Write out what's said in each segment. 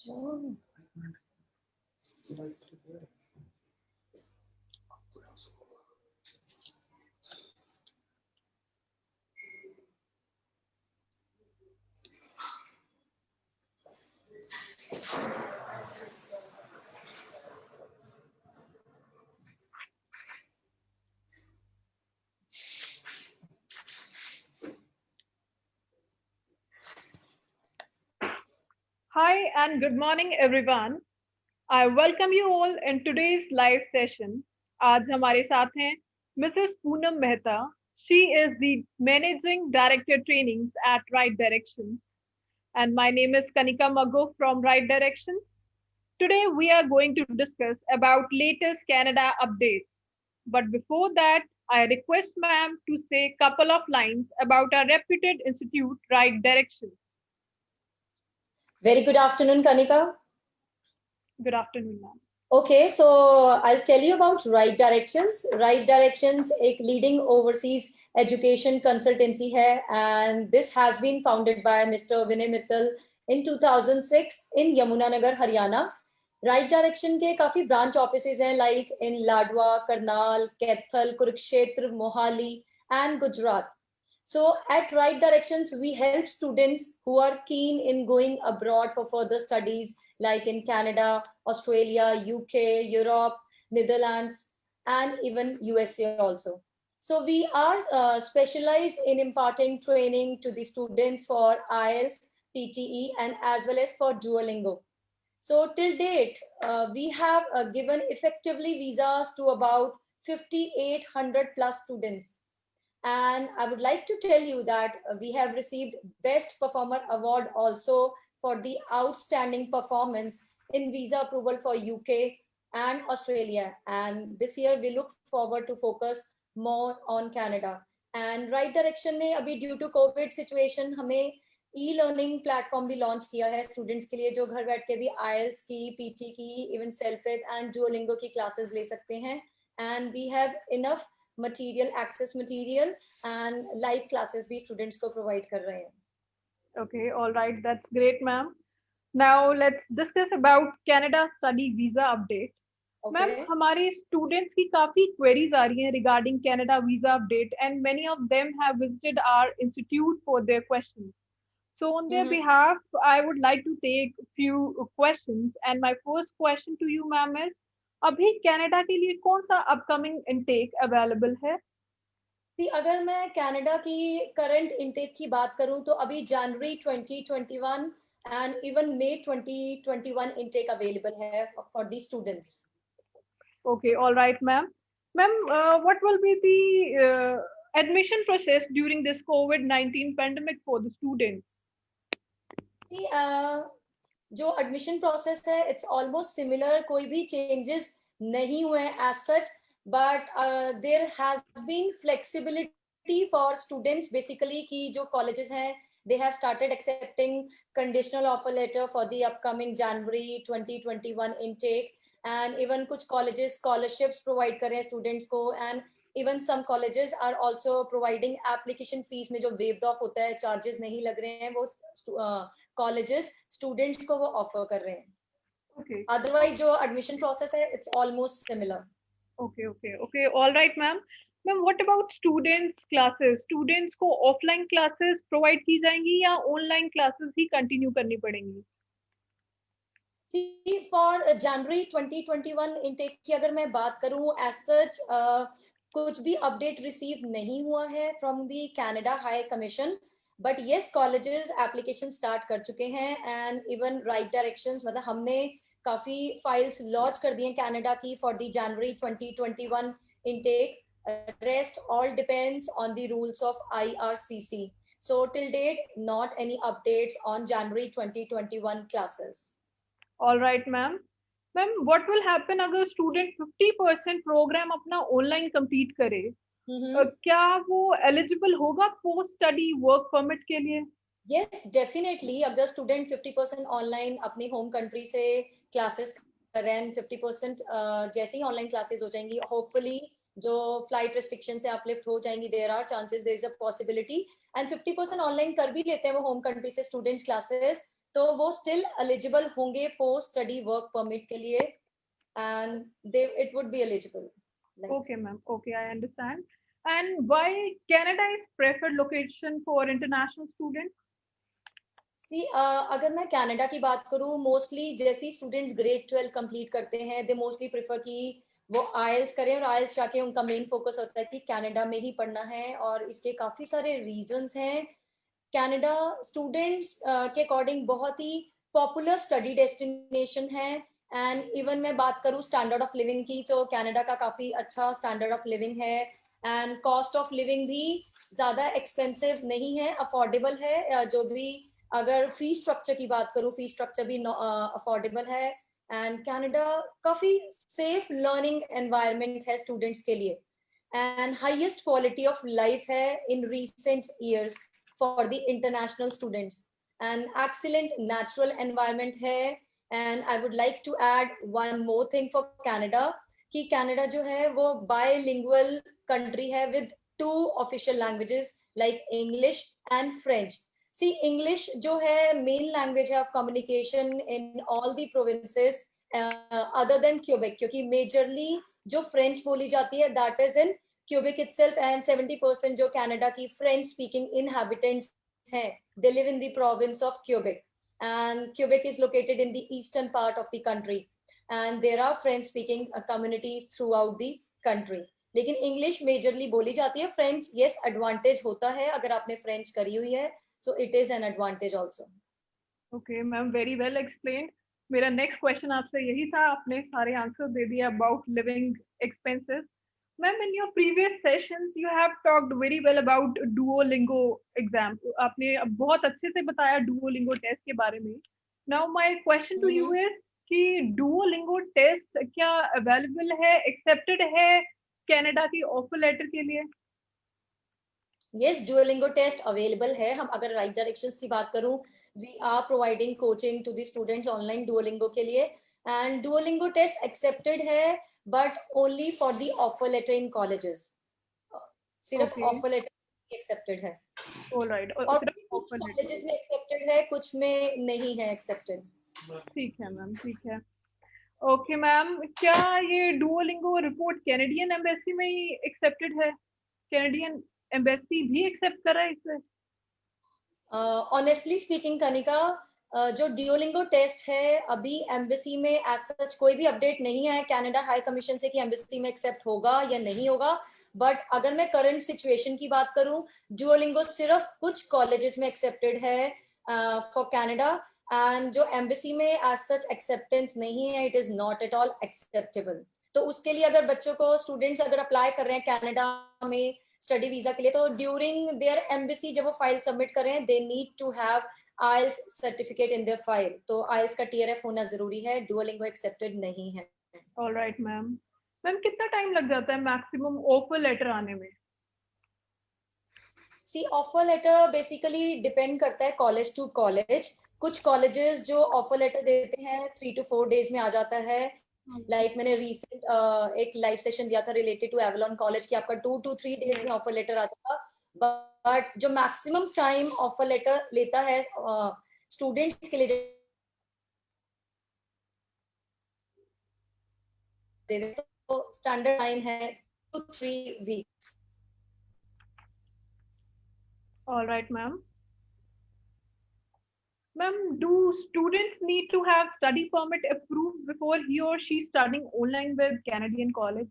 John. Hi and good morning everyone. I welcome you all in today's live session. आज हमारे साथ हैं Mrs. Poonam Mehta. She is the Managing Director Trainings at Right Directions. And my name is Kanika Mago from Right Directions. Today we are going to discuss about latest Canada updates. But before that, I request ma'am to say a couple of lines about our reputed institute, Right Directions. Very good afternoon, Kanika. Good afternoon, ma'am. Okay, so I'll tell you about Right Directions. Right Directions एक leading overseas education consultancy है, and this has been founded by Mr. Vinay Mittal in 2006 in Yamunanagar, Haryana. Right Direction के काफी branch offices हैं, like in Ladwa, Karnal, Kaithal, Kurukshetra, Mohali, and Gujarat. So at Right Directions, we help students who are keen in going abroad for further studies, like in Canada, Australia, UK, Europe, Netherlands, and even USA also. So we are specialized in imparting training to the students for IELTS, PTE, and as well as for Duolingo. So till date, we have given effectively visas to about 5,800 plus students. And I would like to tell you that we have received Best Performer Award also for the outstanding performance in visa approval for UK and Australia. And this year we look forward to focus more on Canada. And Right Direction ने अभी due to COVID situation हमने e-learning platform भी launch किया है students के लिए, जो घर बैठ के भी IELTS की, PT की, even Self-Ped and Duolingo की classes ले सकते हैं. And we have enough material, access material, and live classes भी students को provide कर रहे हैं. Okay, all right, that's great, ma'am. Now let's discuss about Canada study visa update. Ma'am Okay. हमारे स्टूडेंट्स की काफी क्वेरीज आ रही हैं regarding Canada visa update and many of them have visited our institute for their questions. So on their behalf, I would like to take a few questions. And my first question to you, ma'am, is अभी Canada के लिए कौन सा upcoming intake available है? See, अगर मैं Canada की current intake की बात करूं तो अभी जनवरी 2021 and even May 2021 intake available है for the students. Okay, all right, ma'am. Ma'am, what will be the admission process during this COVID-19 pandemic for the students? See, जो एडमिशन प्रोसेस है it's almost similar, कोई भी changes नहीं हुए as such, but there has been flexibility for students basically कि जो colleges हैं they have started accepting conditional offer letter for the upcoming January 2021 intake, and even कुछ colleges scholarships provide कर रहे हैं students को, and even some colleges are also providing application fees में जो waived off होता है, charges नहीं लग रहे हैं, वो colleges students को वो offer कर रहे हैं. Okay. Otherwise जो admission process है it's almost similar. Okay, all right, ma'am. Ma'am, what about students classes? Students को offline classes provide की जाएंगी या online classes ही continue करनी पड़ेंगी? See, for January 2021 intake की अगर मैं बात करूं, as such कुछ भी update receive नहीं हुआ है from the Canada High Commission, but yes, colleges application start कर चुके हैं, and even Right Directions, मतलब हमने काफी files launch कर दी हैं Canada की for the January 2021 intake. Rest all depends on the rules of IRCC. So till date, not any updates on January 2021 classes. All right, ma'am. Ma'am, what will happen अगर student 50% program अपना online complete करे? क्या वो eligible होगा post study work permit के लिए? Yes, definitely. अगर student 50% online अपनी home country से classes कर रहे हैं, 50% जैसे ही online classes हो जाएंगी, hopefully जो flight restriction से uplift हो जाएंगी, there are chances, there is a possibility, and 50% online कर भी लेते हैं वो home country से students classes, तो वो स्टिल एलिजिबल होंगे पोस्ट स्टडी वर्क परमिट के लिए, and it would be eligible. Okay, ma'am. Okay, I understand. And why Canada is preferred location for international students? सी अगर मैं कनाडा की बात करूँ, मोस्टली जैसे स्टूडेंट्स ग्रेड 12 कंप्लीट करते हैं, दे मोस्टली प्रेफर कि वो आइल्स करें, और आइल्स जाके उनका मेन फोकस होता है कि कनाडा में ही पढ़ना है, और इसके काफ़ी सारे रीजंस हैं। कनाडा स्टूडेंट्स के अकॉर्डिंग बहुत ही पॉपुलर स्टडी डेस्टिनेशन है, एंड इवन मैं बात करूँ स्टैंडर्ड ऑफ लिविंग की, तो कनाडा का काफ़ी अच्छा स्टैंडर्ड ऑफ लिविंग है, एंड कॉस्ट ऑफ लिविंग भी ज़्यादा एक्सपेंसिव नहीं है, अफोर्डेबल है। जो भी अगर फी स्ट्रक्चर की बात करूँ, फी स्ट्रक्चर भी अफोर्डेबल है, एंड कनाडा काफ़ी सेफ लर्निंग एनवायरनमेंट है स्टूडेंट्स के लिए, and highest quality of life है in recent years for the international students, and excellent natural environment है। and I would like to add one more thing for Canada, कि Canada जो है वो bilingual country है with 2 official languages like English and French. See, English जो है main language of communication in all the provinces other than Quebec, क्योंकि majorly जो French बोली जाती है that is in Quebec itself, and 70% जो कनाडा की French speaking inhabitants हैं, they live in the province of Quebec, and Quebec is located in the eastern part of the country, and there are French speaking communities throughout the country. लेकिन English majorly बोली जाती है, French yes advantage होता है अगर आपने French करी हुई है, so it is an advantage also. Okay ma'am, very well explained. मेरा नेक्स्ट क्वेश्चन आपसे यही था, आपने सारे आंसर दे दिए about living expenses. Ma'am, in your previous sessions you have talked very well about Duolingo exam. आपने बहुत अच्छे से बताया डुओलिंगो टेस्ट के बारे में। Now my question to you is कि डुओलिंगो टेस्ट क्या अवेलेबल है, एक्सेप्टेड है कनाडा की ऑफर लेटर के लिए? यस, डुओलिंगो टेस्ट अवेलेबल है। हम अगर राइट डायरेक्शंस की बात करूं, we are providing coaching to the students online Duolingo के लिए, एंड डुओलिंगो टेस्ट एक्सेप्टेड है but only for the offer letter in colleges. सिर्फ ऑफर लेटर एक्सेप्टेड है, ऑलराइट, और सिर्फ कुछ ऑफर लेटर। कॉलेजेस में एक्सेप्टेड है, कुछ में नहीं है एक्सेप्टेड। ठीक है मैम, ठीक है। ओके मैम, क्या ये डुओलिंगो रिपोर्ट कैनेडियन एम्बेसी में ही एक्सेप्टेड है? कैनेडियन एम्बेसी भी एक्सेप्ट कर रहा है इसे? ऑनेस्टली स्पीकिंग कनिका, जो डुओलिंगो टेस्ट है अभी एम्बेसी में एज सच कोई भी अपडेट नहीं है कनाडा हाई कमीशन से कि एम्बेसी में एक्सेप्ट होगा या नहीं होगा, बट अगर मैं करंट सिचुएशन की बात करूं, डुओलिंगो सिर्फ कुछ कॉलेजेस में एक्सेप्टेड है फॉर कनाडा, एंड जो एम्बेसी में एज सच एक्सेप्टेंस नहीं है, it is not at all acceptable. तो उसके लिए अगर बच्चों को, स्टूडेंट्स अगर अप्लाई कर रहे हैं कनाडा में स्टडी वीजा के लिए, तो ड्यूरिंग देयर एम्बेसी जब वो फाइल सबमिट करें, they need to have IELTS certificate in their file, तो आइल्स का टीआरएफ होना जरूरी है, डुओलिंगो एक्सेप्टेड नहीं है। Alright ma'am. मैम, कितना टाइम लग जाता है मैक्सिमम ऑफर लेटर आने में? सी, ऑफर लेटर बेसिकली डिपेंड करता है कॉलेज टू कॉलेज। कुछ कॉलेजेस जो ऑफर लेटर देते हैं 3 to 4 डेज में आ जाता है, लाइक मैंने रिसेंट एक लाइव सेशन दिया था रिलेटेड टू एवलॉन कॉलेज की, आपका 2 to 3 डेज में ऑफर लेटर आ जाता, बट जो मैक्सिमम टाइम ऑफर लेटर लेता है स्टूडेंट्स के लिए दे दे, तो स्टैंडर्ड टाइम है 2-3 weeks। Alright ma'am. Ma'am, do students need to have study permit approved before he or she studying online with Canadian college?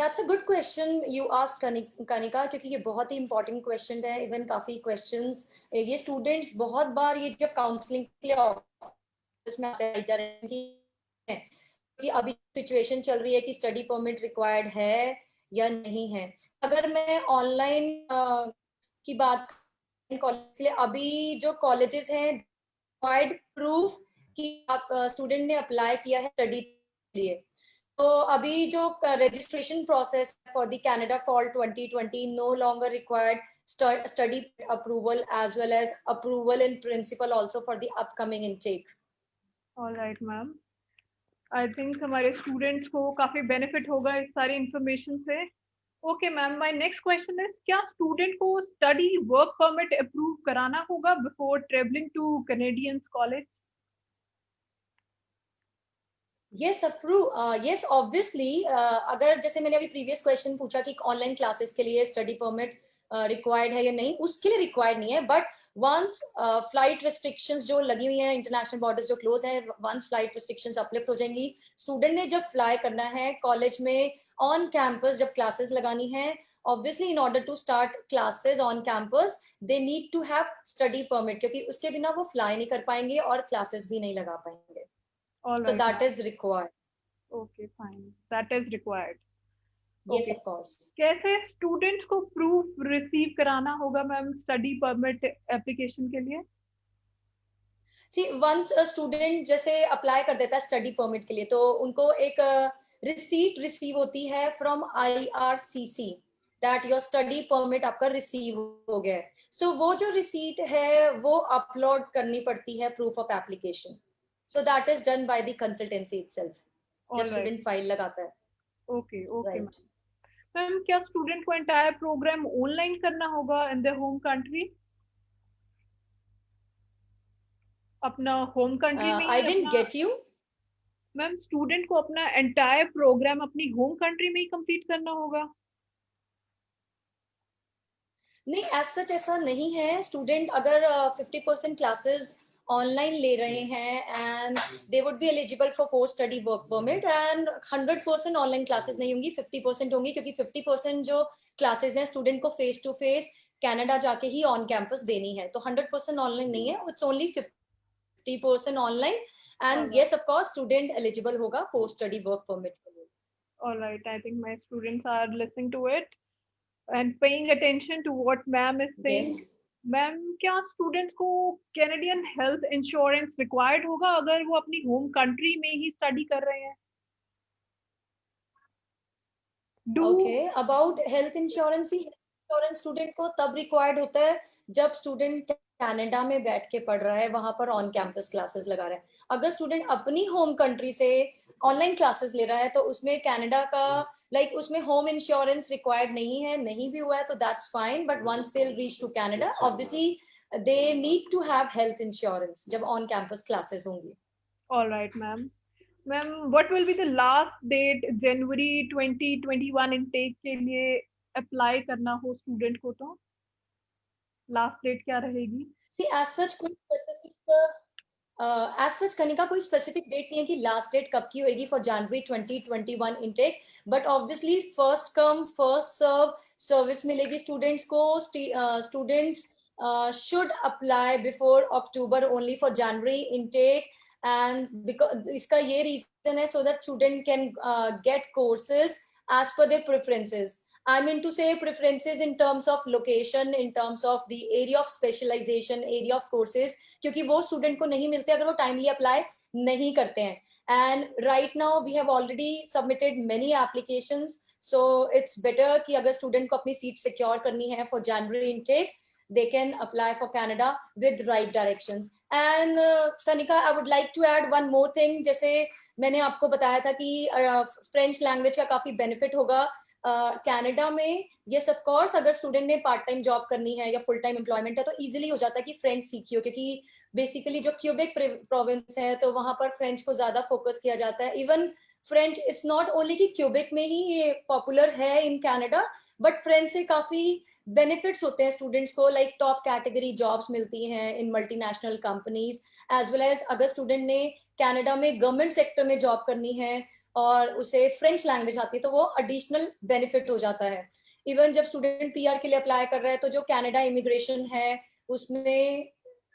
That's a good question you ask Kanika, क्योंकि ये बहुत ही important question है। Even काफी questions ये students बहुत बार ये जब counselling के लिए ऑफिस में आते हैं कि अभी सिचुएशन चल रही है कि स्टडी परमिट रिक्वायर्ड है या नहीं है। अगर मैं ऑनलाइन की बात कॉलेज के लिए, अभी जो कॉलेजेस हैं रिक्वायर्ड प्रूफ कि आप स्टूडेंट ने अप्लाई किया है स्टडी के लिए, तो अभी जो registration process for the Canada Fall 2020 no longer required study approval as well as approval in principle also for the upcoming intake. All right, ma'am. I think हमारे स्टूडेंट्स को काफी बेनिफिट होगा इस सारी इंफॉर्मेशन से। Okay ma'am, my next question is, क्या student को study work permit approve कराना होगा before travelling to Canadians college? Yes approve, yes obviously. अगर जैसे मैंने अभी प्रीवियस क्वेश्चन पूछा कि ऑनलाइन क्लासेस के लिए स्टडी परमिट रिक्वायर्ड है या नहीं, उसके लिए रिक्वायर्ड नहीं है, बट वंस फ्लाइट रिस्ट्रिक्शंस जो लगी हुई हैं, इंटरनेशनल बॉर्डर्स जो क्लोज हैं, वंस फ्लाइट रिस्ट्रिक्शंस अपलिफ्ट हो जाएंगी, स्टूडेंट ने जब फ्लाई करना है कॉलेज में ऑन कैंपस जब क्लासेस लगानी है, obviously in order to start classes on campus they need to have study permit, क्योंकि उसके बिना वो फ्लाई नहीं कर पाएंगे और क्लासेस भी नहीं लगा पाएंगे। All So right that ma'am, is required. Okay fine, that is required. Yes, okay, of course. कैसे स्टूडेंट्स को प्रूफ रिसीव कराना होगा मैम स्टडी परमिट एप्लीकेशन के लिए? See, once a student जैसे अप्लाई कर देता है स्टडी परमिट के लिए, तो उनको एक रिसीट रिसीव होती है from IRCC that your study permit आपका रिसीव हो गया है। सो वो जो रिसीट है वो अपलोड करनी पड़ती है proof of application. So that is done by the consultancy itself जब ऑल राइट, स्टूडेंट फाइल लगाता है। Okay okay right. Ma'am. Ma'am, क्या स्टूडेंट को एंटायर प्रोग्राम ऑनलाइन करना होगा इन द होम कंट्री? अपना होम कंट्री में आई ही डिडंट अपना, गेट यू। मैम स्टूडेंट को अपना एंटायर प्रोग्राम अपनी होम कंट्री में ही कंप्लीट करना होगा? नहीं, एज सच ऐसा नहीं है। स्टूडेंट अगर 50% क्लासेस ऑनलाइन ले रहे हैं and they would be eligible for post study work permit, and 100% online classes नहीं होंगी, 50% होंगी, क्योंकि 50% जो क्लासेस हैं स्टूडेंट को फेस टू फेस कनाडा जाके ही ऑन कैंपस देनी है, तो 100% ऑनलाइन नहीं है, it's only 50% online. All and right, yes of course student eligible होगा पोस्ट स्टडी वर्क परमिट के लिए। All right, I think my students are listening to it and paying attention to what ma'am is saying. Yes. Ma'am, क्या students को Canadian health insurance required होगा अगर वो अपनी home country में ही study कर रहे हैं? Do okay, about health insurance, he insurance student को तब रिक्वायर्ड होता है जब स्टूडेंट कनाडा में बैठ के पढ़ रहा है, वहां पर ऑन कैंपस क्लासेस लगा रहा है। अगर स्टूडेंट अपनी होम कंट्री से ऑनलाइन क्लासेस ले रहा है तो उसमें कनाडा का उसमें होम इंश्योरेंस रिक्वायर्ड नहीं है, नहीं भी हुआ है तो that's fine, but once they reach to Canada obviously they need to have health insurance जब ऑन कैंपस क्लासेस होंगी। All right ma'am. Ma'am, what will be the last date January 2021 intake के लिए अप्लाई करना हो student को, तो last date क्या रहेगी? सी एज सच कोई स्पेसिफिक एज सच कनिका कोई स्पेसिफिक डेट नहीं है कि लास्ट डेट कब की होगी for January 2021 intake, but obviously first come first serve service मिलेगी स्टूडेंट्स को। Students should apply before October only for January intake, and because इसका ये रीजन है so that student can get courses as per their preferences. I mean to say preferences in terms of location, in terms of the area of specialization, area of courses, क्योंकि वो student को नहीं मिलते अगर वो timely apply नहीं करते हैं। And right now we have already submitted many applications, so it's better कि अगर स्टूडेंट को अपनी सीट सिक्योर करनी है for January intake, they can apply for Canada with right directions. And Kanika, I would like to add one more thing. जैसे मैंने आपको बताया था कि फ्रेंच लैंग्वेज का काफी बेनिफिट होगा कनाडा में। यस ऑफ कोर्स अगर स्टूडेंट ने पार्ट टाइम जॉब करनी है या फुल टाइम एम्प्लॉयमेंट है तो इजीली हो जाता है कि फ्रेंच सीखियो, क्योंकि बेसिकली जो क्यूबेक प्रोविंस है तो वहां पर फ्रेंच को ज्यादा फोकस किया जाता है। Even French it's not only कि क्यूबेक में ही ये पॉपुलर है इन कनाडा, बट फ्रेंच से काफी बेनिफिट्स होते हैं स्टूडेंट्स को, लाइक टॉप कैटेगरी जॉब्स मिलती हैं in multinational companies, as well as अगर स्टूडेंट ने कनाडा में गवर्नमेंट सेक्टर में जॉब करनी है और उसे फ्रेंच लैंग्वेज आती है तो वो एडिशनल बेनिफिट हो जाता है। इवन जब स्टूडेंट PR के लिए अप्लाई कर रहा है तो जो कनाडा इमिग्रेशन है उसमें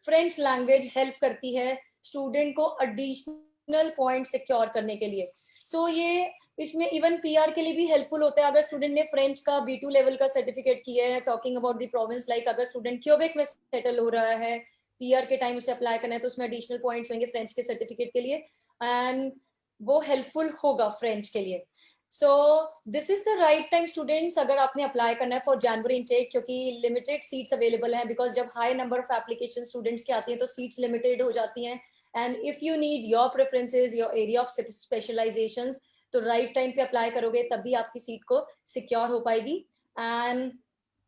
फ्रेंच लैंग्वेज हेल्प करती है स्टूडेंट को एडिशनल पॉइंट सिक्योर करने के लिए। सो ये इसमें इवन PR के लिए भी हेल्पफुल होता है अगर स्टूडेंट ने फ्रेंच का B2 लेवल का सर्टिफिकेट किया है। Talking about the province, like अगर स्टूडेंट क्यूबेक में सेटल हो रहा है, PR के टाइम उसे अप्लाई करना है तो उसमें एडिशनल पॉइंट्स होंगे फ्रेंच के सर्टिफिकेट के लिए, एंड वो हेल्पफुल होगा फ्रेंच के लिए। So this is the right time students अगर आपने अप्लाई करना है फॉर जनवरी इनटेक, क्योंकि लिमिटेड सीट्स अवेलेबल हैं, बिकॉज जब high number of application students की आती हैं तो सीट्स लिमिटेड हो जाती हैं। And if you need your preferences, your area of specialisations, तो राइट टाइम पे अप्लाई करोगे तभी आपकी सीट को सिक्योर हो पाएगी. And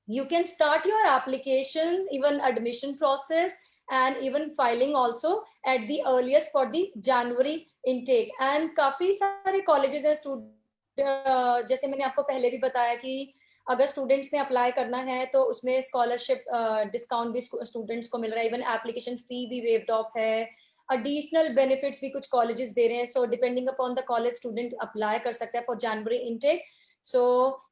you can start your application, even admission process and even filing also at the earliest for the January intake. And काफी सारे colleges हैं जैसे मैंने आपको पहले भी बताया कि अगर स्टूडेंट्स ने अप्लाई करना है तो उसमें स्कॉलरशिप डिस्काउंट भी स्टूडेंट्स को मिल रहा है, इवन एप्लीकेशन फी भी वेव्ड ऑफ है, एडिशनल बेनिफिट्स भी कुछ कॉलेजेस दे रहे हैं. So depending upon the college student apply कर सकता है फॉर जनवरी इनटेक. सो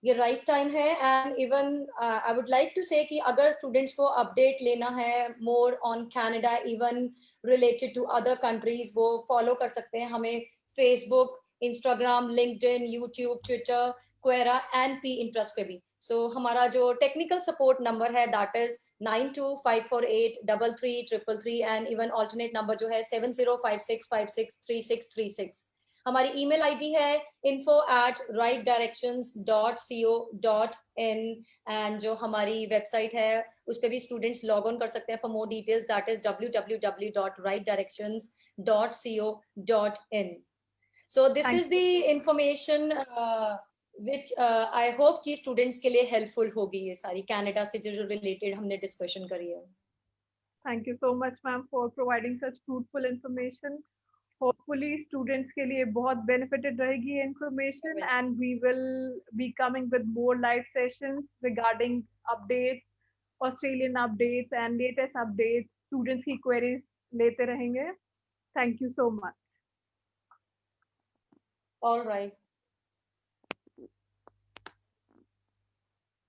ये राइट टाइम है. And even I would like to say कि अगर स्टूडेंट्स को अपडेट लेना है more on Canada, even related to other countries, वो फॉलो कर सकते हैं हमें Facebook, Instagram, LinkedIn, YouTube, Twitter, Quora and P interest पे भी. सो हमारा जो टेक्निकल सपोर्ट नंबर है that is 9254833333 and even alternate number जो है 7056563636. हमारी ईमेल आईडी है info@rightdirections.co.in एंड जो हमारी वेबसाइट है उस पर भी स्टूडेंट्स लॉग ऑन कर सकते हैं for more details, that is www.rightdirections.co.in. So this Thank is the information which I hope कि स्टूडेंट्स के लिए हेल्पफुल होगी. ये सारी कनाडा से जो रिलेटेड हमने डिस्कशन करी है. Thank you so much, ma'am, for providing such fruitful information. Hopefully, students के लिए बहुत benefited रहेगी ये information, and we will be coming with more live sessions regarding updates, Australian updates and latest updates. Students की queries लेते रहेंगे. Thank you so much. All right.